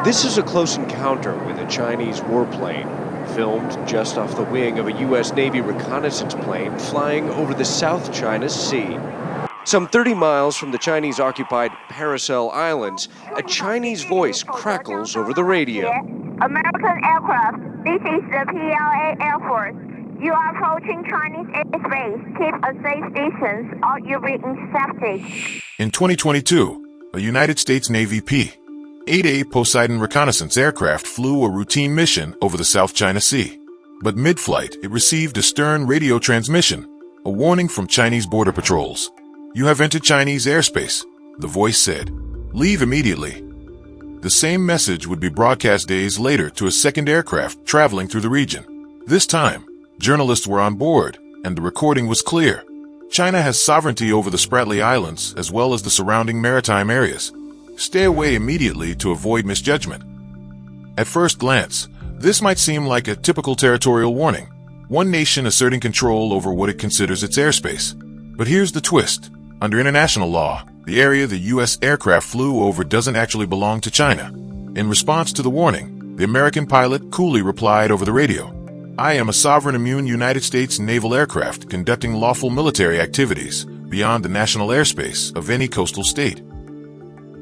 This is a close encounter with a Chinese warplane, filmed just off the wing of a U.S. Navy reconnaissance plane flying over the South China Sea. Some 30 miles from the Chinese-occupied Paracel Islands, a Chinese voice crackles over the radio. American aircraft, this is the PLA Air Force. You are approaching Chinese airspace. Keep a safe distance or you'll be intercepted. In 2022, a United States Navy P-8A Poseidon reconnaissance aircraft flew a routine mission over the South China Sea. But mid-flight, it received a stern radio transmission, a warning from Chinese border patrols. "You have entered Chinese airspace," the voice said. "Leave immediately." The same message would be broadcast days later to a second aircraft traveling through the region. This time, journalists were on board, and the recording was clear. China has sovereignty over the Spratly Islands as well as the surrounding maritime areas. Stay away immediately to avoid misjudgment. At first glance, this might seem like a typical territorial warning, one nation asserting control over what it considers its airspace. But here's the twist. Under international law, the area the U.S. aircraft flew over doesn't actually belong to China. In response to the warning, the American pilot coolly replied over the radio, "I am a sovereign immune United States naval aircraft conducting lawful military activities beyond the national airspace of any coastal state."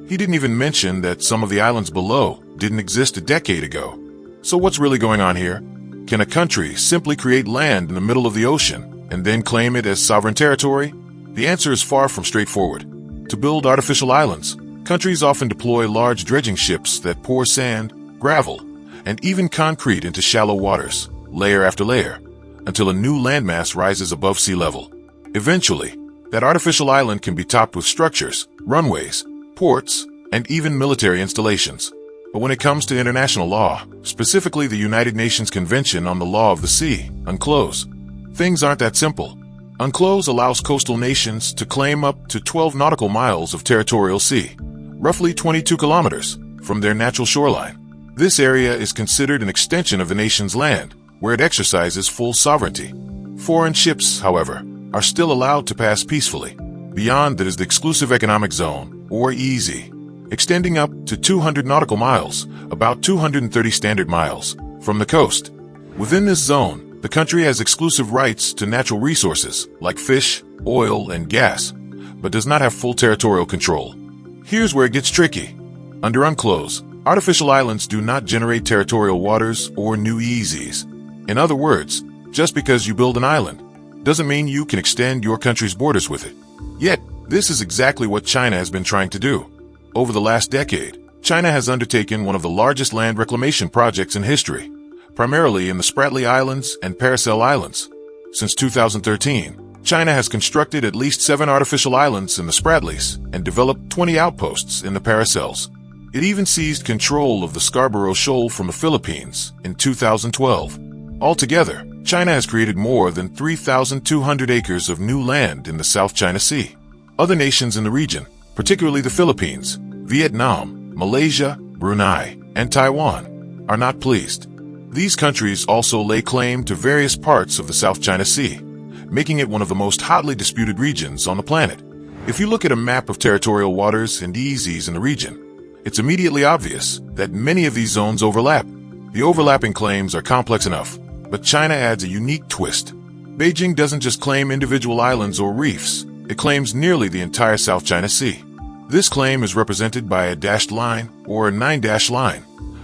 He didn't even mention that some of the islands below didn't exist a decade ago. So what's really going on here? Can a country simply create land in the middle of the ocean and then claim it as sovereign territory? The answer is far from straightforward. To build artificial islands, countries often deploy large dredging ships that pour sand, gravel, and even concrete into shallow waters, layer after layer, until a new landmass rises above sea level. Eventually, that artificial island can be topped with structures, runways, ports, and even military installations. But when it comes to international law, specifically the United Nations Convention on the Law of the Sea, UNCLOS, things aren't that simple. UNCLOS allows coastal nations to claim up to 12 nautical miles of territorial sea, roughly 22 kilometers, from their natural shoreline. This area is considered an extension of the nation's land, where it exercises full sovereignty. Foreign ships, however, are still allowed to pass peacefully. Beyond that is the Exclusive Economic Zone, or EEZ, extending up to 200 nautical miles, about 230 standard miles, from the coast. Within this zone, the country has exclusive rights to natural resources like fish, oil, and gas, but does not have full territorial control. Here's where it gets tricky. Under UNCLOS, artificial islands do not generate territorial waters or new EEZs. In other words, just because you build an island doesn't mean you can extend your country's borders with it. Yet, this is exactly what China has been trying to do. Over the last decade, China has undertaken one of the largest land reclamation projects in history, primarily in the Spratly Islands and Paracel Islands. Since 2013, China has constructed at least 7 artificial islands in the Spratlys and developed 20 outposts in the Paracels. It even seized control of the Scarborough Shoal from the Philippines in 2012. Altogether, China has created more than 3,200 acres of new land in the South China Sea. Other nations in the region, particularly the Philippines, Vietnam, Malaysia, Brunei, and Taiwan, are not pleased. These countries also lay claim to various parts of the South China Sea, making it one of the most hotly disputed regions on the planet. If you look at a map of territorial waters and EEZs in the region, it's immediately obvious that many of these zones overlap. The overlapping claims are complex enough, but China adds a unique twist. Beijing doesn't just claim individual islands or reefs, it claims nearly the entire South China Sea. This claim is represented by a dashed line or a 9-dash line,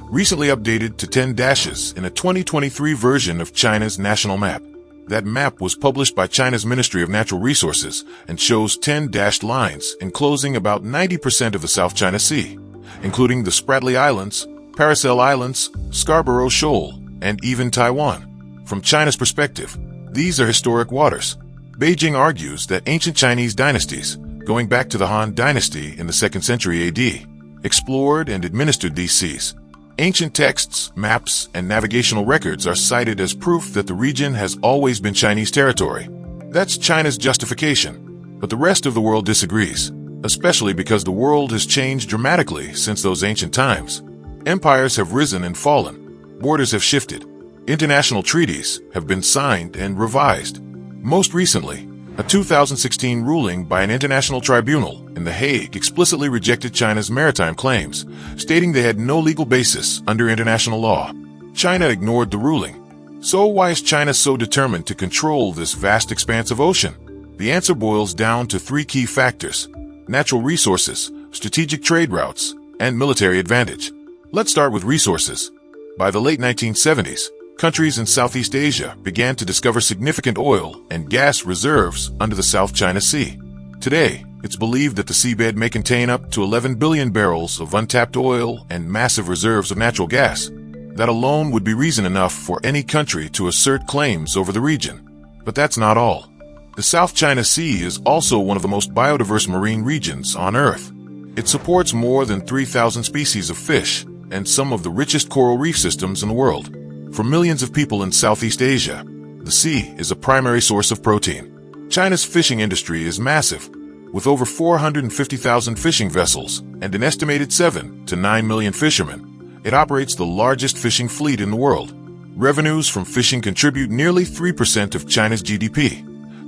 recently updated to 10 dashes in a 2023 version of China's national map. That map was published by China's Ministry of Natural Resources and shows 10 dashed lines enclosing about 90% of the South China Sea, including the Spratly Islands, Paracel Islands, Scarborough Shoal, and even Taiwan. From China's perspective, these are historic waters. Beijing argues that ancient Chinese dynasties, going back to the Han Dynasty in the 2nd century AD, explored and administered these seas. Ancient texts, maps, and navigational records are cited as proof that the region has always been Chinese territory. That's China's justification. But the rest of the world disagrees, especially because the world has changed dramatically since those ancient times. Empires have risen and fallen. Borders have shifted. International treaties have been signed and revised. Most recently, A 2016 ruling by an international tribunal in The Hague explicitly rejected China's maritime claims, stating they had no legal basis under international law. China ignored the ruling. So why is China so determined to control this vast expanse of ocean? The answer boils down to three key factors: natural resources, strategic trade routes, and military advantage. Let's start with resources. By the late 1970s, countries in Southeast Asia began to discover significant oil and gas reserves under the South China Sea. Today, it's believed that the seabed may contain up to 11 billion barrels of untapped oil and massive reserves of natural gas. That alone would be reason enough for any country to assert claims over the region. But that's not all. The South China Sea is also one of the most biodiverse marine regions on Earth. It supports more than 3,000 species of fish and some of the richest coral reef systems in the world. For millions of people in Southeast Asia, the sea is a primary source of protein. China's fishing industry is massive, with over 450,000 fishing vessels and an estimated 7 to 9 million fishermen. It operates the largest fishing fleet in the world. Revenues from fishing contribute nearly 3% of China's GDP,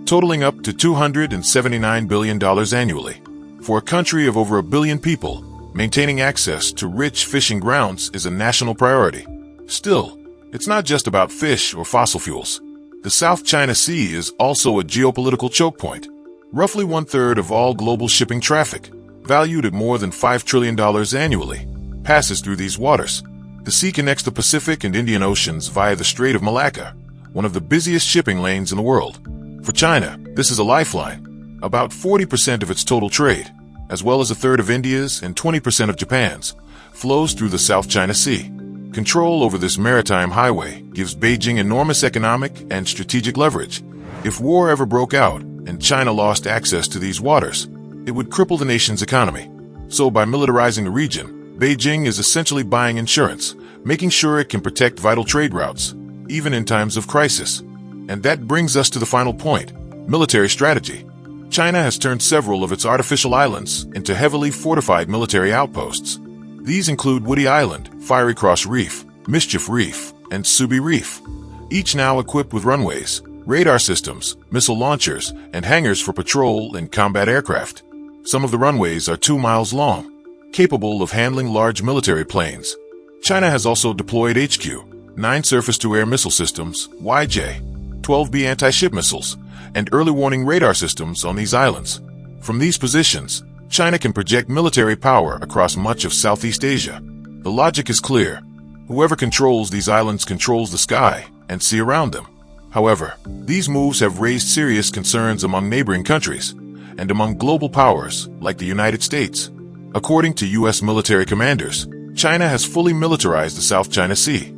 totaling up to $279 billion annually. For a country of over 1 billion people, maintaining access to rich fishing grounds is a national priority. Still, it's not just about fish or fossil fuels. The South China Sea is also a geopolitical choke point. Roughly 1/3 of all global shipping traffic, valued at more than $5 trillion annually, passes through these waters. The sea connects the Pacific and Indian Oceans via the Strait of Malacca, one of the busiest shipping lanes in the world. For China, this is a lifeline. About 40% of its total trade, as well as 1/3 of India's and 20% of Japan's, flows through the South China Sea. Control over this maritime highway gives Beijing enormous economic and strategic leverage. If war ever broke out and China lost access to these waters, it would cripple the nation's economy. So by militarizing the region, Beijing is essentially buying insurance, making sure it can protect vital trade routes, even in times of crisis. And that brings us to the final point: military strategy. China has turned several of its artificial islands into heavily fortified military outposts. These include Woody Island, Fiery Cross Reef, Mischief Reef, and Subi Reef, each now equipped with runways, radar systems, missile launchers, and hangars for patrol and combat aircraft. Some of the runways are 2 miles long, capable of handling large military planes. China has also deployed HQ-9 surface-to-air missile systems, YJ-12B anti-ship missiles, and early warning radar systems on these islands. From these positions, China can project military power across much of Southeast Asia. The logic is clear. Whoever controls these islands controls the sky and sea around them. However, these moves have raised serious concerns among neighboring countries and among global powers like the United States. According to U.S. military commanders, China has fully militarized the South China Sea,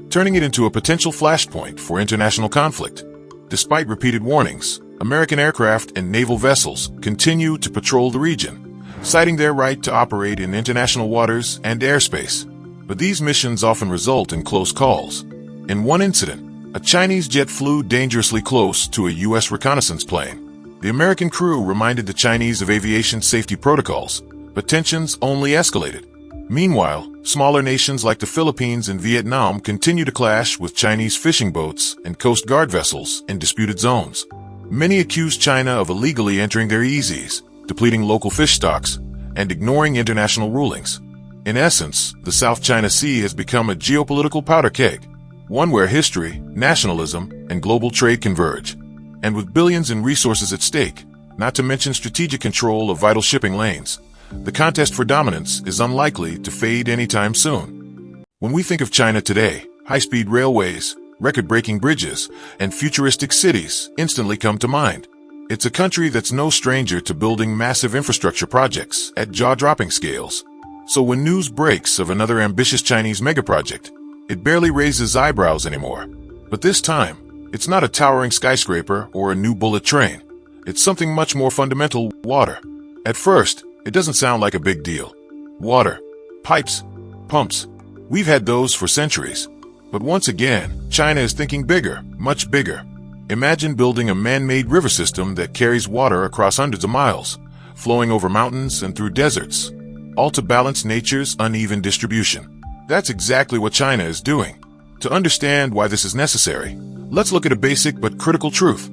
turning it into a potential flashpoint for international conflict. Despite repeated warnings, American aircraft and naval vessels continue to patrol the region, citing their right to operate in international waters and airspace. But these missions often result in close calls. In one incident, a Chinese jet flew dangerously close to a U.S. reconnaissance plane. The American crew reminded the Chinese of aviation safety protocols, but tensions only escalated. Meanwhile, smaller nations like the Philippines and Vietnam continue to clash with Chinese fishing boats and Coast Guard vessels in disputed zones. Many accuse China of illegally entering their EEZs, depleting local fish stocks, and ignoring international rulings. In essence, the South China Sea has become a geopolitical powder keg, one where history, nationalism, and global trade converge. And with billions in resources at stake, not to mention strategic control of vital shipping lanes, the contest for dominance is unlikely to fade anytime soon. When we think of China today, high-speed railways, record-breaking bridges, and futuristic cities instantly come to mind. It's a country that's no stranger to building massive infrastructure projects at jaw-dropping scales. So when news breaks of another ambitious Chinese megaproject, it barely raises eyebrows anymore. But this time, it's not a towering skyscraper or a new bullet train. It's something much more fundamental: water. At first, it doesn't sound like a big deal. Water, pipes, pumps. We've had those for centuries. But once again, China is thinking bigger, much bigger. Imagine building a man-made river system that carries water across hundreds of miles, flowing over mountains and through deserts, all to balance nature's uneven distribution. That's exactly what China is doing. To understand why this is necessary, let's look at a basic but critical truth.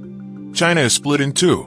China is split in two,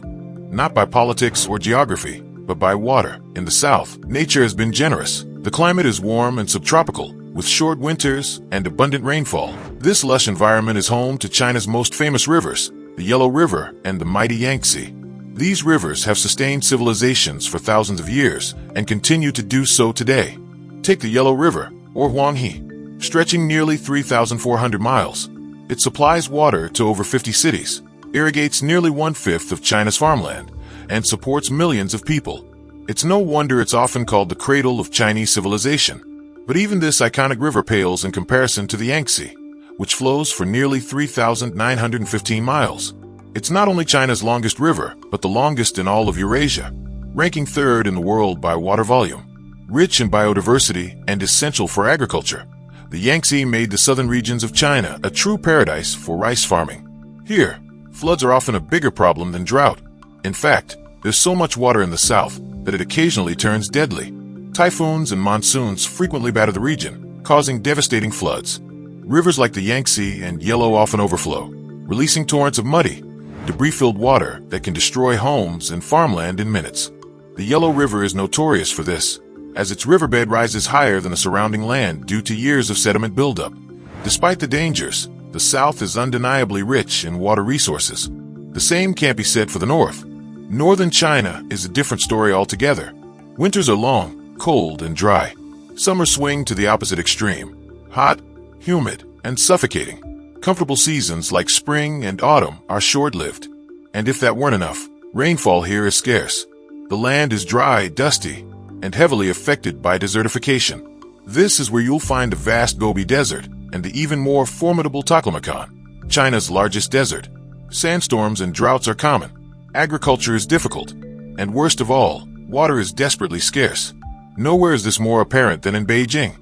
not by politics or geography, but by water. In the south, nature has been generous. The climate is warm and subtropical, with short winters and abundant rainfall. This lush environment is home to China's most famous rivers, the Yellow River and the mighty Yangtze. These rivers have sustained civilizations for thousands of years and continue to do so today. Take the Yellow River, or Huanghe, stretching nearly 3,400 miles. It supplies water to over 50 cities, irrigates nearly 1/5 of China's farmland, and supports millions of people. It's no wonder it's often called the cradle of Chinese civilization. But even this iconic river pales in comparison to the Yangtze, which flows for nearly 3,915 miles. It's not only China's longest river, but the longest in all of Eurasia, ranking third in the world by water volume. Rich in biodiversity and essential for agriculture, the Yangtze made the southern regions of China a true paradise for rice farming. Here, floods are often a bigger problem than drought. In fact, there's so much water in the south that it occasionally turns deadly. Typhoons and monsoons frequently batter the region, causing devastating floods. Rivers like the Yangtze and Yellow often overflow, releasing torrents of muddy, debris-filled water that can destroy homes and farmland in minutes. The Yellow River is notorious for this, as its riverbed rises higher than the surrounding land due to years of sediment buildup. Despite the dangers, the South is undeniably rich in water resources. The same can't be said for the North. Northern China is a different story altogether. Winters are long, cold, and dry. Summers swing to the opposite extreme, hot, humid, and suffocating. Comfortable seasons like spring and autumn are short-lived. And if that weren't enough, rainfall here is scarce. The land is dry, dusty, and heavily affected by desertification. This is where you'll find the vast Gobi Desert and the even more formidable Taklamakan, China's largest desert. Sandstorms and droughts are common. Agriculture is difficult. And worst of all, water is desperately scarce. Nowhere is this more apparent than in Beijing.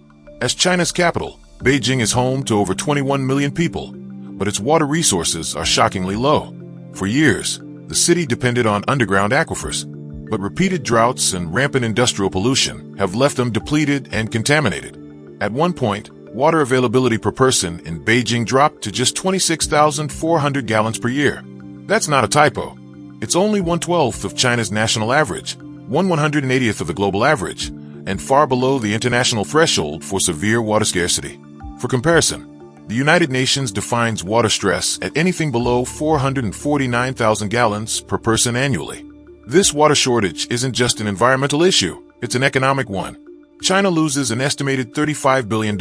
As China's capital, Beijing is home to over 21 million people, but its water resources are shockingly low. For years, the city depended on underground aquifers, but repeated droughts and rampant industrial pollution have left them depleted and contaminated. At one point, water availability per person in Beijing dropped to just 26,400 gallons per year. That's not a typo. It's only 1/12 of China's national average, 1/180th of the global average, and far below the international threshold for severe water scarcity. For comparison, the United Nations defines water stress at anything below 449,000 gallons per person annually. This water shortage isn't just an environmental issue, it's an economic one. China loses an estimated $35 billion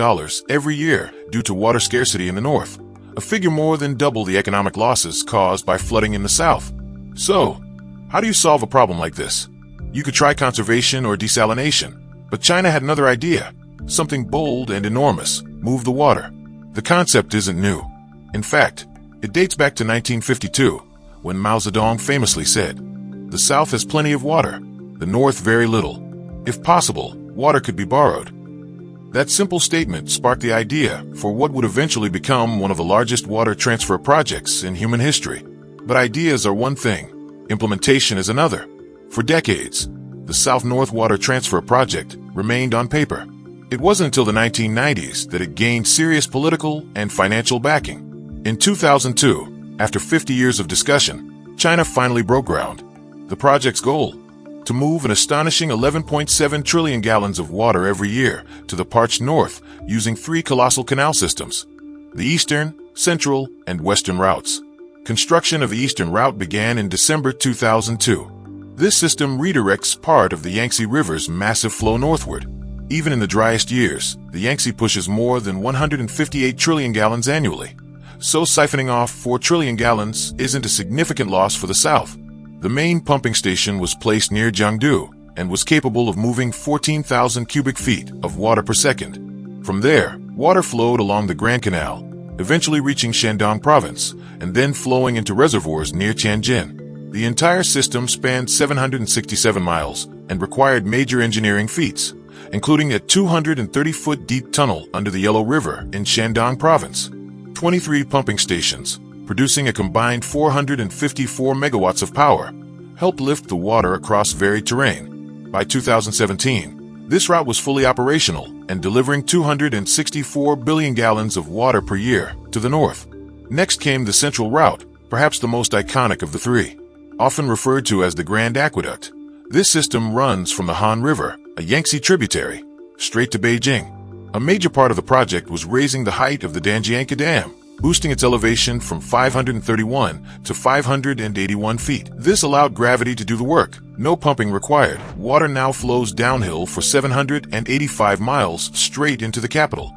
every year due to water scarcity in the north, a figure more than double the economic losses caused by flooding in the south. So, how do you solve a problem like this? You could try conservation or desalination, but China had another idea, something bold and enormous: move the water. The concept isn't new. In fact, it dates back to 1952, when Mao Zedong famously said, "The South has plenty of water, the North very little. If possible, water could be borrowed." That simple statement sparked the idea for what would eventually become one of the largest water transfer projects in human history. But ideas are one thing, implementation is another. For decades, the South-North Water Transfer Project remained on paper. It wasn't until the 1990s that it gained serious political and financial backing. In 2002, after 50 years of discussion, China finally broke ground. The project's goal: to move an astonishing 11.7 trillion gallons of water every year to the parched north using 3 colossal canal systems: the Eastern, Central, and Western routes. Construction of the Eastern route began in December 2002. This system redirects part of the Yangtze River's massive flow northward. Even in the driest years, the Yangtze pushes more than 158 trillion gallons annually. So siphoning off 4 trillion gallons isn't a significant loss for the south. The main pumping station was placed near Jiangdu and was capable of moving 14,000 cubic feet of water per second. From there, water flowed along the Grand Canal, eventually reaching Shandong province, and then flowing into reservoirs near Tianjin. The entire system spanned 767 miles and required major engineering feats, including a 230-foot deep tunnel under the Yellow River in Shandong province, 23 pumping stations, producing a combined 454 megawatts of power, helped lift the water across varied terrain. By 2017, this route was fully operational and delivering 264 billion gallons of water per year to the north. Next came the Central Route, perhaps the most iconic of the three. Often referred to as the Grand Aqueduct, this system runs from the Han River, a Yangtze tributary, straight to Beijing. A major part of the project was raising the height of the Danjiangke Dam, boosting its elevation from 531 to 581 feet. This allowed gravity to do the work. No pumping required. Water now flows downhill for 785 miles straight into the capital.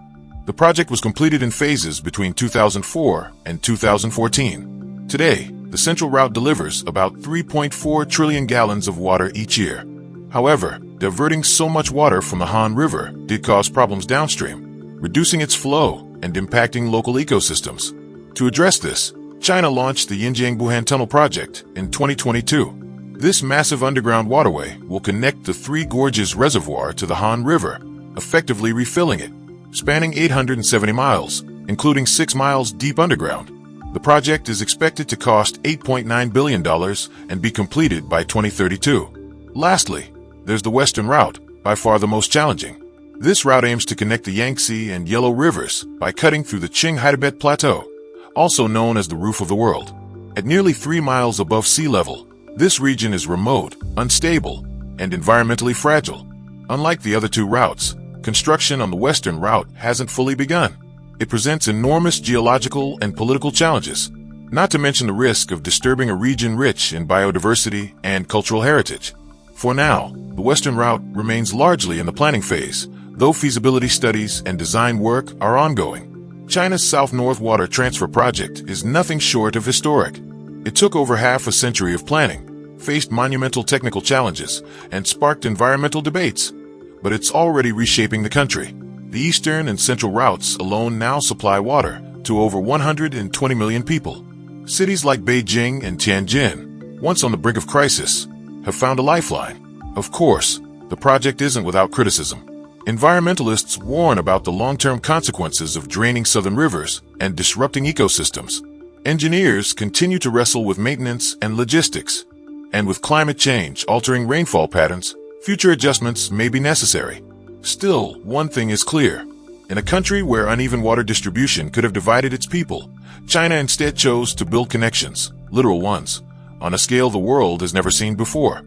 The project was completed in phases between 2004 and 2014. Today, the central route delivers about 3.4 trillion gallons of water each year. However, diverting so much water from the Han River did cause problems downstream, reducing its flow and impacting local ecosystems. To address this, China launched the Yinjiang-Buhan Tunnel project in 2022. This massive underground waterway will connect the Three Gorges Reservoir to the Han River, effectively refilling it, spanning 870 miles, including 6 miles deep underground. The project is expected to cost $8.9 billion and be completed by 2032. Lastly, there's the Western Route, by far the most challenging. This route aims to connect the Yangtze and Yellow Rivers by cutting through the Qinghai-Tibet Plateau, also known as the Roof of the World. At nearly 3 miles above sea level, this region is remote, unstable, and environmentally fragile. Unlike the other two routes, construction on the Western Route hasn't fully begun. It presents enormous geological and political challenges, not to mention the risk of disturbing a region rich in biodiversity and cultural heritage. For now, the Western Route remains largely in the planning phase, though feasibility studies and design work are ongoing. China's South-North Water Transfer Project is nothing short of historic. It took over half a century of planning, faced monumental technical challenges, and sparked environmental debates. But it's already reshaping the country. The eastern and central routes alone now supply water to over 120 million people. Cities like Beijing and Tianjin, once on the brink of crisis, have found a lifeline. Of course, the project isn't without criticism. Environmentalists warn about the long-term consequences of draining southern rivers and disrupting ecosystems. Engineers continue to wrestle with maintenance and logistics. And with climate change altering rainfall patterns, future adjustments may be necessary. Still, one thing is clear. In a country where uneven water distribution could have divided its people, China instead chose to build connections, literal ones, on a scale the world has never seen before.